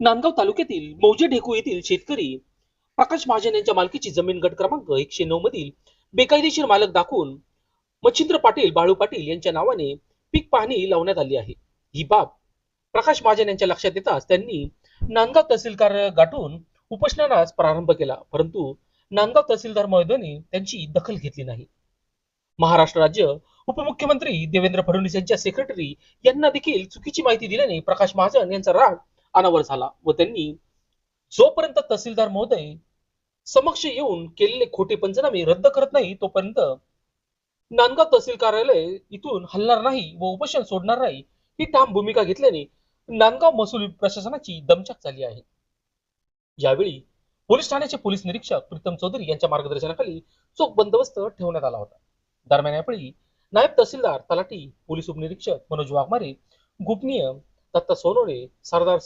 नांदगाव तालुक्यातील मौजे ढेकू येथील शेतकरी प्रकाश महाजन यांच्या मालकीची जमीन गट क्रमांक 109 मधील बेकायदेशीर मालक दाखवून मच्छिंद्र पाटील बाळू पाटील यांच्या नावाने पीक पाहणी लावण्यात आली आहे. ही बाब प्रकाश महाजन यांच्या लक्षात येताच त्यांनी नांदगाव तहसील कार्यालय गाठून उपोषणास प्रारंभ केला, परंतु नांदगाव तहसीलदार महोदयांनी त्यांची दखल घेतली नाही. महाराष्ट्र राज्य उपमुख्यमंत्री देवेंद्र फडणवीस यांच्या सेक्रेटरी यांना देखील चुकीची माहिती दिल्याने प्रकाश महाजन यांचा राग अनावर झाला व त्यांनी जोपर्यंत तहसीलदार महोदय समक्ष येऊन केलेले खोटे पंचनामे रद्द करत नाही तोपर्यंत नांदगाव तहसील कार्यालय इथून हलणार नाही व उपोषण सोडणार नाही ही ठाम भूमिका घेतल्याने नांदगाव महसूल प्रशासनाची दमछाक झाली आहे. यावेळी पोलीस ठाण्याचे पोलीस निरीक्षक प्रीतम चौधरी यांच्या मार्गदर्शनाखाली चोख बंदोबस्त ठेवण्यात आला होता. दरम्यान यावेळी नायब तहसीलदार, तलाठी, पोलीस उपनिरीक्षक मनोज वाघमारे, गोपनीय दत्ता सोनवणे, सरदार